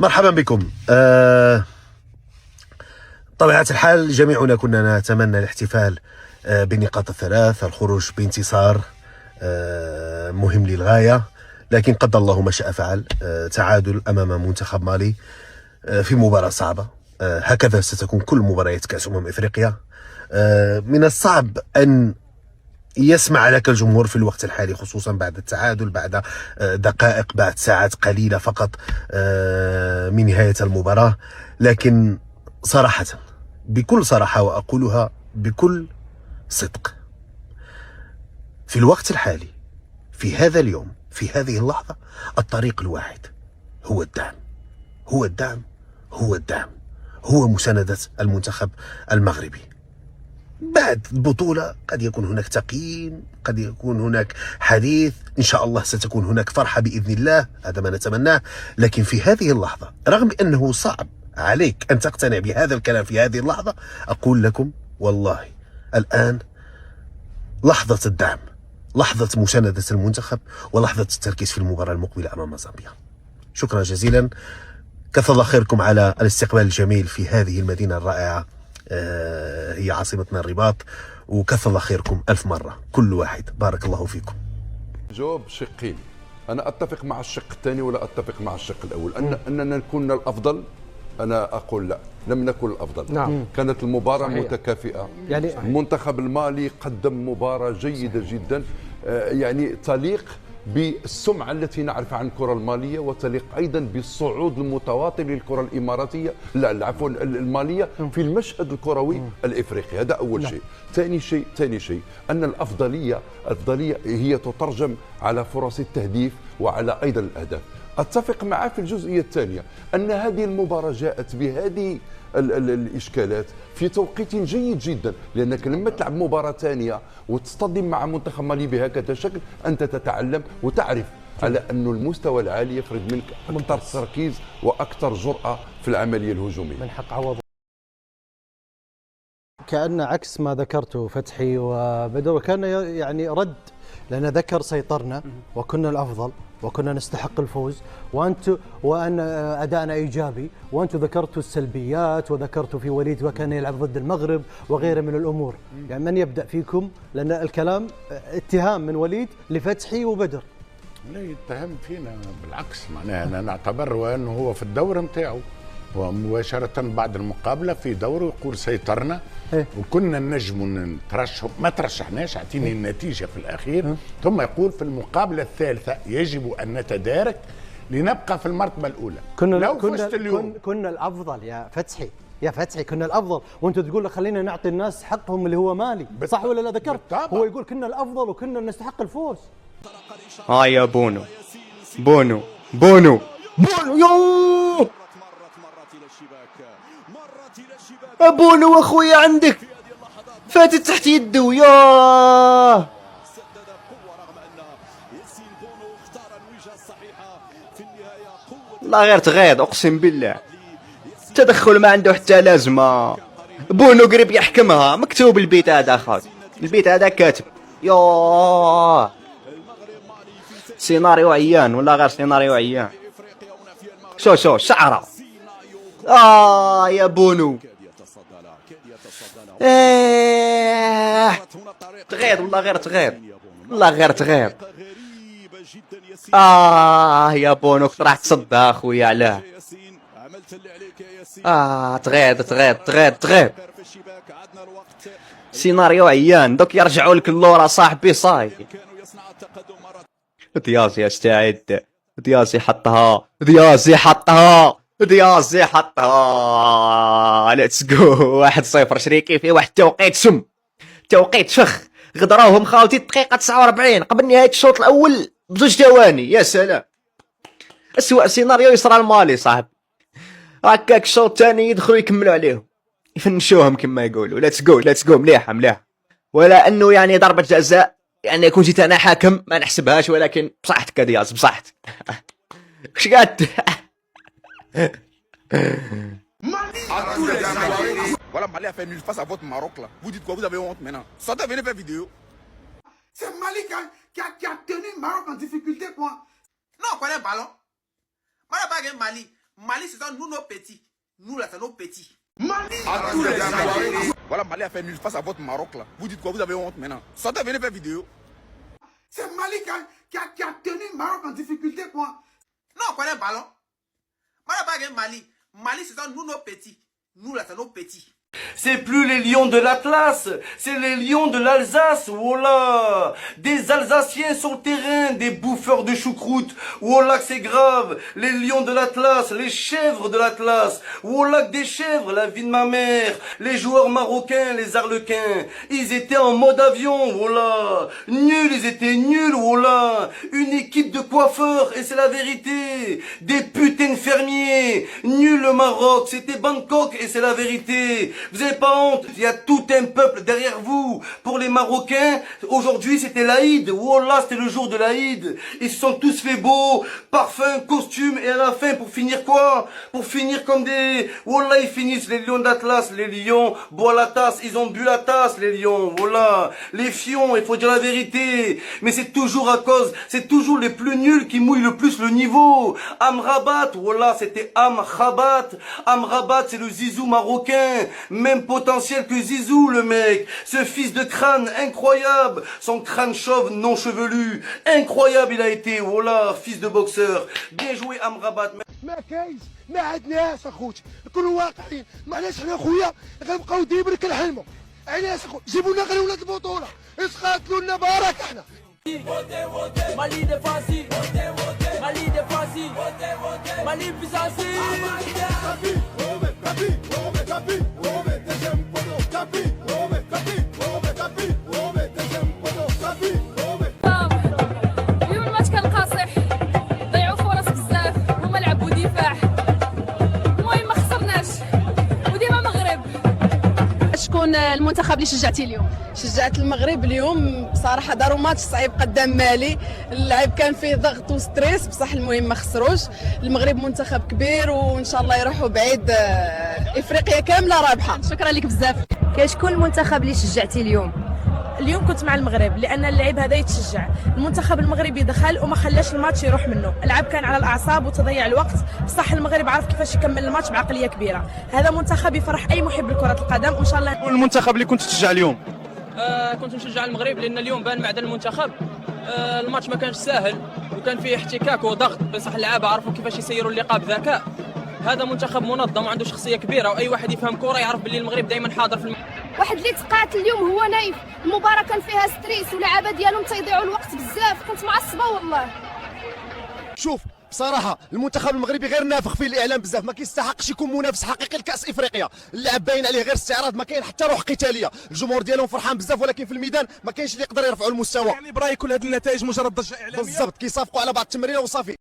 مرحبا بكم. طبيعة الحال جميعنا كنا نتمنى الاحتفال بالنقاط الثلاث، الخروج بانتصار مهم للغاية، لكن قدر الله ما شاء فعل. تعادل أمام منتخب مالي في مباراة صعبة. هكذا ستكون كل مباريات كأس إفريقيا. من الصعب أن يسمع لك الجمهور في الوقت الحالي، خصوصا بعد التعادل، بعد دقائق، بعد ساعات قليلة فقط من نهاية المباراة. لكن صراحة، بكل صراحة وأقولها بكل صدق، في الوقت الحالي، في هذا اليوم، في هذه اللحظة، الطريق الواحد هو الدعم، هو الدعم، هو الدعم، هو مساندة المنتخب المغربي. بعد البطولة قد يكون هناك تقييم، قد يكون هناك حديث، إن شاء الله ستكون هناك فرحة بإذن الله، هذا ما نتمناه. لكن في هذه اللحظة، رغم أنه صعب عليك أن تقتنع بهذا الكلام في هذه اللحظة، أقول لكم والله الآن لحظة الدعم، لحظة مساندة المنتخب، ولحظة التركيز في المباراة المقبلة أمام زامبيا. شكرا جزيلا، كثر الله خيركم على الاستقبال الجميل في هذه المدينة الرائعة، هي عاصمتنا الرباط، وكثر الله خيركم ألف مرة كل واحد. بارك الله فيكم. جواب شقين، أنا أتفق مع الشق الثاني ولا أتفق مع الشق الأول. أننا نكون الأفضل، أنا أقول لا، لم نكن الأفضل. نعم. كانت المباراة صحيح. متكافئة. يعني المنتخب المالي قدم مباراة جيدة جدا، يعني تليق بالسمعة التي نعرفها عن الكرة المالية، وتليق أيضا بالصعود المتواطئ للكرة الإماراتية، لا عفوا المالية في المشهد الكروي الإفريقي. هذا أول شيء. ثاني شيء أن الأفضلية هي تترجم على فرص التهديف وعلى أيضا الأهداف. أتفق معه في الجزئية الثانية أن هذه المباراة جاءت بهذه الإشكالات في توقيت جيد جدا، لأنك لما تلعب مباراة ثانية وتصطدم مع منتخب مالي بهكذا شكل، أنت تتعلم وتعرف على أن المستوى العالي يفرض منك أكثر تركيز وأكثر جرأة في العملية الهجومية. من حق عوض. كأن عكس ما ذكرته فتحي وبدر، وكان يعني رد، لأن ذكر سيطرنا وكنا الأفضل وكنا نستحق الفوز، وأن أداءنا إيجابي، وأنتم ذكرتوا السلبيات، وذكرتوا في وليد وكان يلعب ضد المغرب وغيره من الأمور. يعني من يبدأ فيكم؟ لأن الكلام اتهام من وليد لفتحي وبدر. لا يتهم فينا، بالعكس، معناها أنا نعتبر أنه هو في الدور نتاعو، ومباشرة بعد المقابلة في دوره يقول سيطرنا وكنا نجم نترشح، ما ترشحناش، اعطيني النتيجة في الأخير. ثم يقول في المقابلة الثالثة يجب أن نتدارك لنبقى في المرتبة الأولى. لو فزت اليوم كنا الأفضل يا فتحي كنا الأفضل، وأنت تقول خلينا نعطي الناس حقهم اللي هو مالي، صح ولا لا؟ ذكرت هو يقول كنا الأفضل وكنا نستحق الفوز. يا بونو بونو بونو بونو، يوه بونو اخويا، عندك فاتت تحت يده، ياه لا غير تغيض، اقسم بالله تدخل ما عنده حتى لازمه. بونو قريب يحكمها، مكتوب البيت هذا خاط، البيت هذا كاتب. ياه سيناريو عيان، ولا غير سيناريو عيان. شو شعره. يا بونو تغير، والله غير تغير، والله غير تغير. يا بونو راح تصدى اخويا علاه. تغير سيناريو عيان. دوك يرجعوا لك اللورا صاحبي، صاي ديازي استعد، ديازي حطها، ليتس جو. 1-0 شريكي في واحد التوقيت توقيت فخ، غدراوهم خاوتي الدقيقة 49 قبل نهاية الشوط الأول بزوج ثواني. يا سلام، أسوأ سيناريو يصرى المالي صاحب. هكاك الشوط الثاني يدخلوا يكملوا عليهم، يفنشوهم كما يقولوا. ليتس جو مليحة. ولا أنه يعني ضربة جزاء، يعني كون جيت أنا حاكم ما نحسبهاش، ولكن بصحتك يا دياز، بصحتك. وش قالت؟ Voilà, Mali a fait nul face à votre Maroc là. Vous dites quoi? Vous avez honte maintenant. Sortez, venez faire vidéo. C'est Mali qui a tenu Maroc en difficulté quoi. Non, on connaît le ballon. Moi, pas Mali. Mali, c'est ça, nous, nos petits. Nous, là, c'est nos petits. Voilà, Mali a fait nul face à votre Maroc, là. Vous dites quoi? Vous avez honte maintenant. Sortez, venez faire vidéo. C'est Mali qui a tenu Maroc en difficulté, quoi. Non, on connaît le ballon. Mali, Mali, c'est ça, nous, nos petits. Nous, là, c'est nos petits. C'est plus les lions de l'Atlas, c'est les lions de l'Alsace, voilà. Des Alsaciens sur le terrain, des bouffeurs de choucroute, voilà que c'est grave. Les lions de l'Atlas, les chèvres de l'Atlas, voilà que des chèvres, la vie de ma mère. Les joueurs marocains, les arlequins, ils étaient en mode avion, voilà. Nuls, ils étaient nuls, voilà. Une équipe de coiffeurs, et c'est la vérité. Des putains de fermiers, nul le Maroc, c'était Bangkok, et c'est la vérité. Vous avez pas honte, il y a tout un peuple derrière vous. Pour les Marocains, aujourd'hui c'était l'Aïd. Wallah, c'était le jour de l'Aïd. Ils se sont tous fait beaux, parfum, costume, et à la fin, pour finir quoi? Pour finir comme des... Wallah, ils finissent, les lions d'Atlas, les lions boivent la tasse, ils ont bu la tasse, les lions, voilà. Les fions, il faut dire la vérité. Mais c'est toujours à cause, c'est toujours les plus nuls qui mouillent le plus le niveau. Amrabat, wallah, c'était Amrabat. Amrabat, c'est le zizou marocain. Même potentiel que Zizou, le mec. Ce fils de crâne, incroyable. Son crâne chauve, non chevelu. Incroyable il a été, voilà, fils de boxeur. Bien joué, Amrabat. ما كاينش ما عندناش اخوتي نكونوا واقعيين معليش حنا خويا غنبقاو ديما كنحلموا علاش اخو جيبوا لنا غير ولاد البطوله اسقاتلوا لنا بارك احنا Mali de Fassi, Mali de Fassi, Mali Bizassi. اليوم الماتش كان قاصح، ضيعوا فرص بزاف، هما لعبوا دفاع، المهم ما خسرناش وديما مغرب. شكون المنتخب اللي شجعتي اليوم؟ شجعت المغرب اليوم بصراحه، داروا ماتش صعيب قدام مالي، اللعب كان فيه ضغط وستريس، بصح المهم ما خسروش. المغرب منتخب كبير وان شاء الله يروحوا بعيد، افريقيا كامله رابحه. شكرا لك بزاف. شكون المنتخب اللي شجعتي اليوم؟ اليوم كنت مع المغرب لان اللعب هذا يتشجع. المنتخب المغربي دخل وما خلاش الماتش يروح منه، اللعب كان على الاعصاب وتضيع الوقت، بصح المغرب عرف كيفاش يكمل الماتش بعقليه كبيره. هذا منتخب يفرح اي محب لكره القدم، وان شاء الله. المنتخب اللي كنت تشجع اليوم؟ كنت نشجع المغرب لان اليوم بان معدن المنتخب. الماتش ما كانش سهل وكان فيه احتكاك وضغط، بصح اللعابه عرفوا كيفاش يسيروا اللقاء بذكاء. هذا منتخب منظم وعنده شخصيه كبيره، واي واحد يفهم كره يعرف باللي المغرب دائما حاضر في واحد اللي تقاتل اليوم هو نايف، المباراه كان فيها ستريس واللعابه ديالهم تيضيعوا الوقت بزاف، كنت معصبه والله. شوف بصراحه المنتخب المغربي غير نافخ فيه الاعلام بزاف، ما كيستحقش يكون منافس حقيقي لكاس افريقيا. اللعب باين عليه غير استعراض، ما كاين حتى روح قتاليه. الجمهور ديالهم فرحان بزاف، ولكن في الميدان ما كاينش اللي يقدر يرفعوا المستوى. يعني برايك كل هذه النتائج مجرد ضجه اعلاميه؟ بالضبط، كيصافقوا على بعض التمريره وصافي.